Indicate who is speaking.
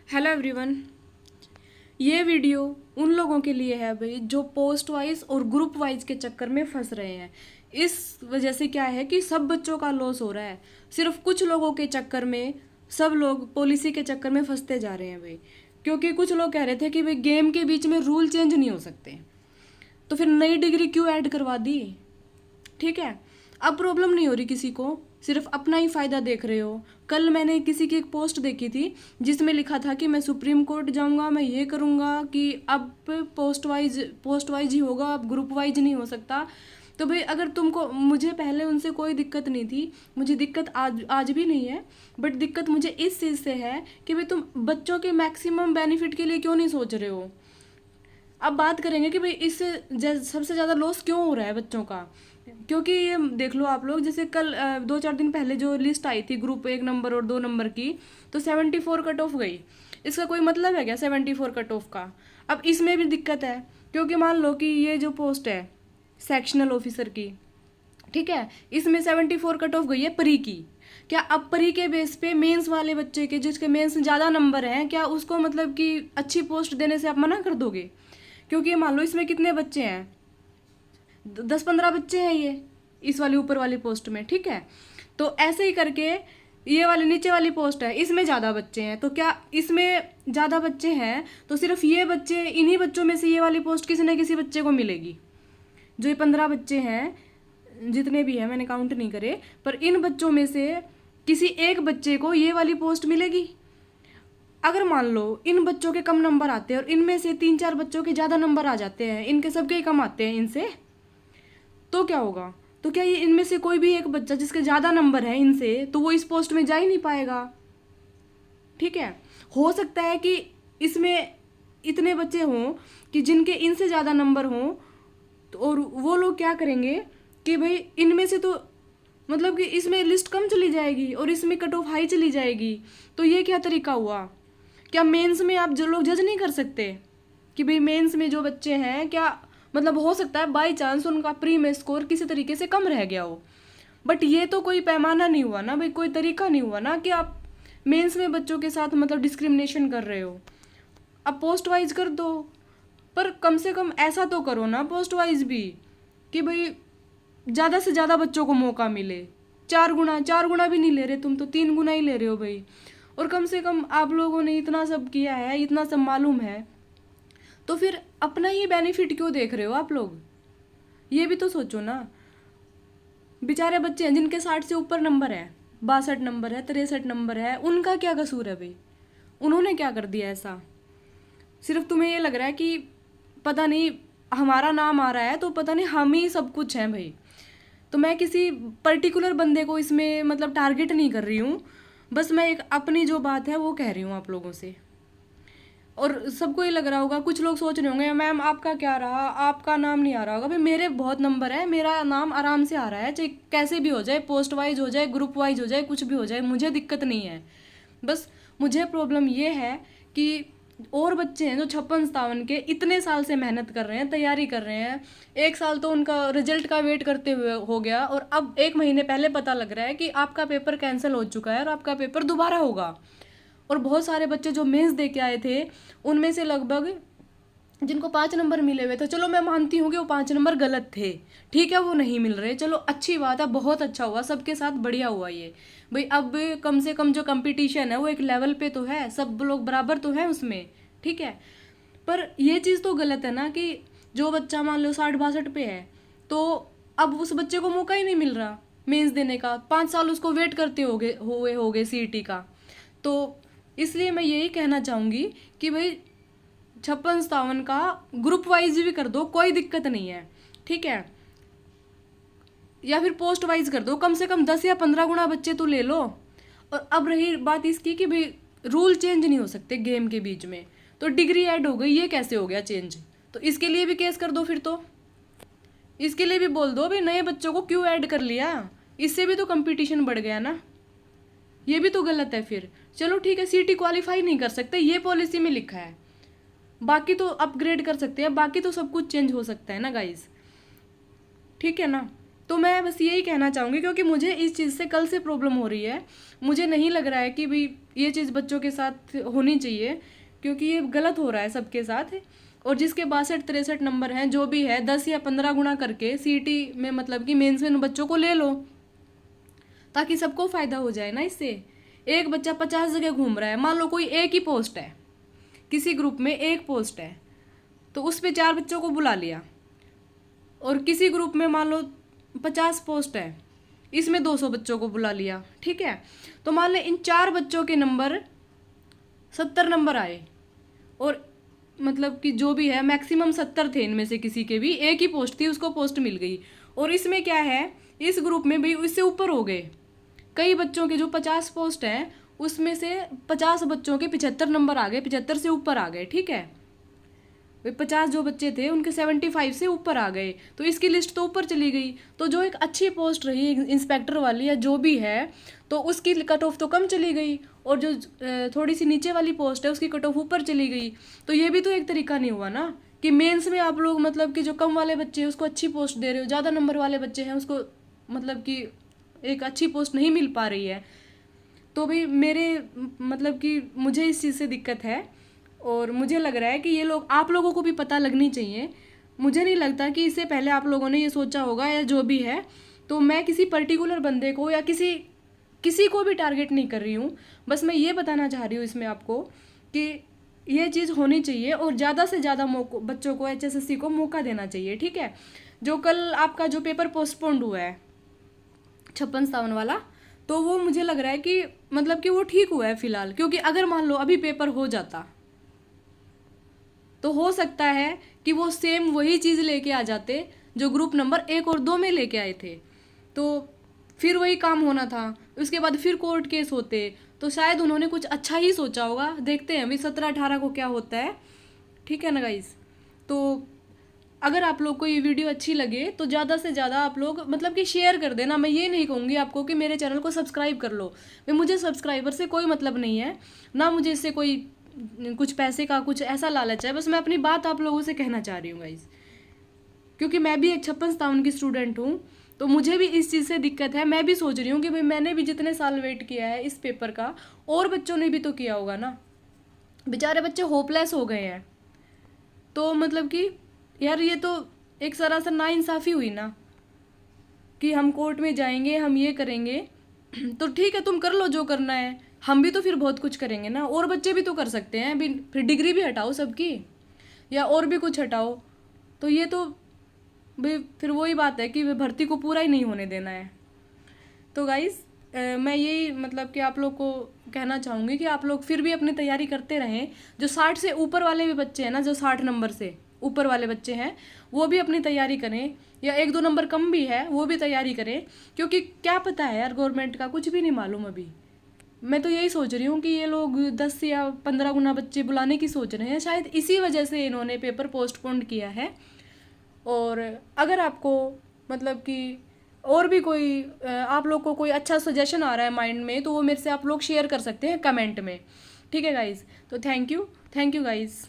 Speaker 1: Hello everyone. ये video उन लोगों के लिए है भाई जो पोस्ट वाइज और ग्रुप वाइज के चक्कर में फंस रहे हैं। इस वजह से क्या है कि सब बच्चों का लॉस हो रहा है। सिर्फ कुछ लोगों के चक्कर में सब लोग पॉलिसी के चक्कर में फंसते जा रहे हैं भाई। क्योंकि कुछ लोग कह रहे थे कि भाई गेम के बीच में रूल चेंज नहीं हो सकते, तो फिर नई डिग्री क्यों ऐड करवा दी। ठीक है, अब प्रॉब्लम नहीं हो रही किसी को, सिर्फ अपना ही फ़ायदा देख रहे हो। कल मैंने किसी की एक पोस्ट देखी थी जिसमें लिखा था कि मैं सुप्रीम कोर्ट जाऊंगा, मैं ये करूंगा कि अब पोस्ट वाइज ही होगा, अब ग्रुप वाइज नहीं हो सकता। तो भाई अगर तुमको, मुझे पहले उनसे कोई दिक्कत नहीं थी, मुझे दिक्कत आज आज भी नहीं है, बट दिक्कत मुझे इस चीज़ से है कि भाई तुम बच्चों के मैक्सिमम बेनिफिट के लिए क्यों नहीं सोच रहे हो। अब बात करेंगे कि भाई इससे सबसे ज़्यादा लॉस क्यों हो रहा है बच्चों का। क्योंकि ये देख लो आप लोग, जैसे कल 2-4 दिन पहले जो लिस्ट आई थी ग्रुप 1 नंबर और 2 नंबर की, तो 74 कट ऑफ गई। इसका कोई मतलब है क्या 74 कट ऑफ का। अब इसमें भी दिक्कत है, क्योंकि मान लो कि ये जो पोस्ट है सेक्शनल ऑफिसर की, ठीक है, इसमें 74 कट ऑफ गई है प्री की। क्या अब प्री के बेस पे मेंस वाले बच्चे के जिसके मेंस में ज़्यादा नंबर हैं, क्या उसको मतलब कि अच्छी पोस्ट देने से आप मना कर दोगे। क्योंकि मान लो इसमें कितने बच्चे हैं, 10-15 बच्चे हैं ये इस वाली ऊपर वाली पोस्ट में, ठीक है। तो ऐसे ही करके ये वाली नीचे वाली पोस्ट है, इसमें ज़्यादा बच्चे हैं, तो क्या इसमें ज़्यादा बच्चे हैं तो सिर्फ ये बच्चे, इन्हीं बच्चों में से ये वाली पोस्ट किसी न किसी बच्चे को मिलेगी। जो ये 15 बच्चे हैं, जितने भी हैं मैंने काउंट नहीं करे, पर इन बच्चों में से किसी एक बच्चे को ये वाली पोस्ट मिलेगी। अगर मान लो इन बच्चों के कम नंबर आते हैं और इनमें से 3-4 बच्चों के ज़्यादा नंबर आ जाते हैं, इनके सबके ही कम आते हैं इनसे, तो क्या होगा। तो क्या ये इनमें से कोई भी एक बच्चा जिसके ज़्यादा नंबर है इनसे, तो वो इस पोस्ट में जा ही नहीं पाएगा। ठीक है, हो सकता है कि इसमें इतने बच्चे हों कि जिनके इनसे ज़्यादा नंबर हों, तो और वो लोग क्या करेंगे कि भाई इनमें से तो मतलब कि इसमें लिस्ट कम चली जाएगी और इसमें कट ऑफ हाई चली जाएगी। तो ये क्या तरीका हुआ। क्या मेंस में आप जो लोग जज नहीं कर सकते कि भाई मेंस में जो बच्चे हैं, क्या मतलब हो सकता है बाई चांस उनका प्री में स्कोर किसी तरीके से कम रह गया हो, बट ये तो कोई पैमाना नहीं हुआ ना भाई, कोई तरीका नहीं हुआ ना कि आप मेंस में बच्चों के साथ मतलब डिस्क्रिमिनेशन कर रहे हो। अब पोस्ट वाइज कर दो, पर कम से कम ऐसा तो करो ना पोस्ट वाइज भी कि भाई ज़्यादा से ज़्यादा बच्चों को मौका मिले। 4 गुना भी नहीं ले रहे तुम, तो 3 गुना ही ले रहे हो भाई। और कम से कम आप लोगों ने इतना सब किया है, इतना सब मालूम है, तो फिर अपना ही बेनिफिट क्यों देख रहे हो आप लोग। ये भी तो सोचो ना। बेचारे बच्चे हैं जिनके 60 से ऊपर नंबर है, 62 नंबर है, 63 नंबर है, उनका क्या कसूर है भाई। उन्होंने क्या कर दिया ऐसा। सिर्फ तुम्हें ये लग रहा है कि पता नहीं हमारा नाम आ रहा है तो पता नहीं हम ही सब कुछ हैं भाई। तो मैं किसी पर्टिकुलर बंदे को इसमें मतलब टारगेट नहीं कर रही हूँ, बस मैं एक अपनी जो बात है वो कह रही हूँ आप लोगों से। और सबको ही लग रहा होगा, कुछ लोग सोच रहे होंगे मैम आपका क्या रहा, आपका नाम नहीं आ रहा होगा। भाई मेरे बहुत नंबर है, मेरा नाम आराम से आ रहा है, चाहे कैसे भी हो जाए, पोस्ट वाइज हो जाए, ग्रुप वाइज हो जाए, कुछ भी हो जाए, मुझे दिक्कत नहीं है। बस मुझे प्रॉब्लम ये है कि और बच्चे हैं जो 56-57 के इतने साल से मेहनत कर रहे हैं, तैयारी कर रहे हैं, 1 साल तो उनका रिजल्ट का वेट करते हुए हो गया, और अब 1 महीने पहले पता लग रहा है कि आपका पेपर कैंसिल हो चुका है और आपका पेपर दोबारा होगा। और बहुत सारे बच्चे जो मेंस दे के आए थे, उनमें से लगभग जिनको 5 नंबर मिले हुए थे, चलो मैं मानती हूँ कि वो 5 नंबर गलत थे, ठीक है, वो नहीं मिल रहे, चलो अच्छी बात है, बहुत अच्छा हुआ, सबके साथ बढ़िया हुआ ये। भाई अब कम से कम जो कंपटीशन है वो एक लेवल पे तो है, सब लोग बराबर तो हैं उसमें, ठीक है। पर ये चीज़ तो गलत है ना कि जो बच्चा मान लो 60-62 पे है, तो अब उस बच्चे को मौका ही नहीं मिल रहा मेंस देने का, 5 साल उसको वेट करते हो गए सीईटी का। तो इसलिए मैं यही कहना चाहूँगी कि भाई 56-57 का ग्रुप वाइज भी कर दो, कोई दिक्कत नहीं है, ठीक है, या फिर पोस्ट वाइज कर दो, कम से कम 10 या 15 गुना बच्चे तो ले लो। और अब रही बात इसकी कि भाई रूल चेंज नहीं हो सकते गेम के बीच में, तो डिग्री ऐड हो गई, ये कैसे हो गया चेंज। तो इसके लिए भी केस कर दो फिर, तो इसके लिए भी बोल दो भाई नए बच्चों को क्यों ऐड कर लिया, इससे भी तो कंपटीशन बढ़ गया ना। ये भी तो गलत है फिर। चलो ठीक है, सीटी क्वालिफाई नहीं कर सकते, ये पॉलिसी में लिखा है, बाकी तो अपग्रेड कर सकते हैं, बाकी तो सब कुछ चेंज हो सकता है ना गाइज, ठीक है ना। तो मैं बस यही कहना चाहूँगी, क्योंकि मुझे इस चीज़ से कल से प्रॉब्लम हो रही है, मुझे नहीं लग रहा है कि भाई ये चीज़ बच्चों के साथ होनी चाहिए, क्योंकि ये गलत हो रहा है सबके साथ। और जिसके 62-63 नंबर हैं, जो भी है 10 या 15 गुना करके सीटी में मतलब कि मेंस में उन बच्चों को ले लो, ताकि सबको फ़ायदा हो जाए ना इससे। एक बच्चा 50 जगह घूम रहा है, मान लो कोई एक ही पोस्ट है, किसी ग्रुप में एक पोस्ट है, तो उस पे 4 बच्चों को बुला लिया। और किसी ग्रुप में मान लो 50 पोस्ट है, इसमें 200 बच्चों को बुला लिया, ठीक है। तो मान लें इन 4 बच्चों के नंबर 70 नंबर आए, और मतलब कि जो भी है मैक्सिमम 70 थे, इनमें से किसी के भी एक ही पोस्ट थी, उसको पोस्ट मिल गई। और इसमें क्या है, इस ग्रुप में भी इससे ऊपर हो गए कई बच्चों के, जो 50 पोस्ट हैं उसमें से 50 बच्चों के 75 नंबर आ गए, 75 से ऊपर आ गए, ठीक है। वे 50 जो बच्चे थे उनके 75 से ऊपर आ गए, तो इसकी लिस्ट तो ऊपर चली गई। तो जो एक अच्छी पोस्ट रही इंस्पेक्टर वाली या जो भी है, तो उसकी कट ऑफ तो कम चली गई, और जो थोड़ी सी नीचे वाली पोस्ट है उसकी कट ऑफ ऊपर चली गई। तो ये भी तो एक तरीका नहीं हुआ ना, कि मेंस में आप लोग मतलब कि जो कम वाले बच्चे हैं उसको अच्छी पोस्ट दे रहे हो, ज़्यादा नंबर वाले बच्चे हैं उसको मतलब कि एक अच्छी पोस्ट नहीं मिल पा रही है। तो भाई मेरे मतलब कि मुझे इस चीज़ से दिक्कत है, और मुझे लग रहा है कि ये लोग, आप लोगों को भी पता लगनी चाहिए। मुझे नहीं लगता कि इससे पहले आप लोगों ने ये सोचा होगा या जो भी है। तो मैं किसी पर्टिकुलर बंदे को या किसी को भी टारगेट नहीं कर रही हूँ, बस मैं ये बताना चाह रही हूँ इसमें आपको कि ये चीज़ होनी चाहिए, और ज़्यादा से ज़्यादा बच्चों को HSSC को मौका देना चाहिए, ठीक है। जो कल आपका जो पेपर पोस्टपोन्ड हुआ है 56-57 वाला, तो वो मुझे लग रहा है कि मतलब कि वो ठीक हुआ है फिलहाल, क्योंकि अगर मान लो अभी पेपर हो जाता तो हो सकता है कि वो सेम वही चीज़ लेके आ जाते जो ग्रुप नंबर 1 और 2 में लेके आए थे, तो फिर वही काम होना था। उसके बाद फिर कोर्ट केस होते, तो शायद उन्होंने कुछ अच्छा ही सोचा होगा। देखते हैं अभी 17-18 को क्या होता है, ठीक है ना गाइस। तो अगर आप लोग को ये वीडियो अच्छी लगे तो ज़्यादा से ज़्यादा आप लोग मतलब कि शेयर कर देना। मैं ये नहीं कहूँगी आपको कि मेरे चैनल को सब्सक्राइब कर लो, मुझे सब्सक्राइबर से कोई मतलब नहीं है, ना मुझे इससे कोई कुछ पैसे का कुछ ऐसा लालच है। बस मैं अपनी बात आप लोगों से कहना चाह रही हूँ गाइस, क्योंकि मैं भी एक 56-57 की स्टूडेंट हूँ, तो मुझे भी इस चीज़ से दिक्कत है। मैं भी सोच रही हूँ कि भाई मैंने भी जितने साल वेट किया है इस पेपर का, और बच्चों ने भी तो किया होगा ना। बेचारे बच्चे होपलेस हो गए हैं, तो मतलब कि यार ये तो एक सरासर नाइंसाफ़ी हुई ना, कि हम कोर्ट में जाएंगे, हम ये करेंगे। तो ठीक है, तुम कर लो जो करना है, हम भी तो फिर बहुत कुछ करेंगे ना, और बच्चे भी तो कर सकते हैं। फिर डिग्री भी हटाओ सबकी, या और भी कुछ हटाओ। तो ये तो भाई फिर वही बात है कि भर्ती को पूरा ही नहीं होने देना है। तो गाइस मैं यही मतलब कि आप लोग को कहना चाहूँगी कि आप लोग फिर भी अपनी तैयारी करते रहें। जो 60 से ऊपर वाले भी बच्चे हैं ना, जो 60 नंबर से ऊपर वाले बच्चे हैं, वो भी अपनी तैयारी करें, या 1-2 नंबर कम भी है वो भी तैयारी करें, क्योंकि क्या पता है यार, गवर्नमेंट का कुछ भी नहीं मालूम अभी। मैं तो यही सोच रही हूँ कि ये लोग 10 या 15 गुना बच्चे बुलाने की सोच रहे हैं, शायद इसी वजह से इन्होंने पेपर पोस्टपोन्ड किया है। और अगर आपको मतलब कि और भी कोई आप लोग को कोई अच्छा सजेशन आ रहा है माइंड में, तो वो मेरे से आप लोग शेयर कर सकते हैं कमेंट में, ठीक है गाइज़। तो थैंक यू गाइज़।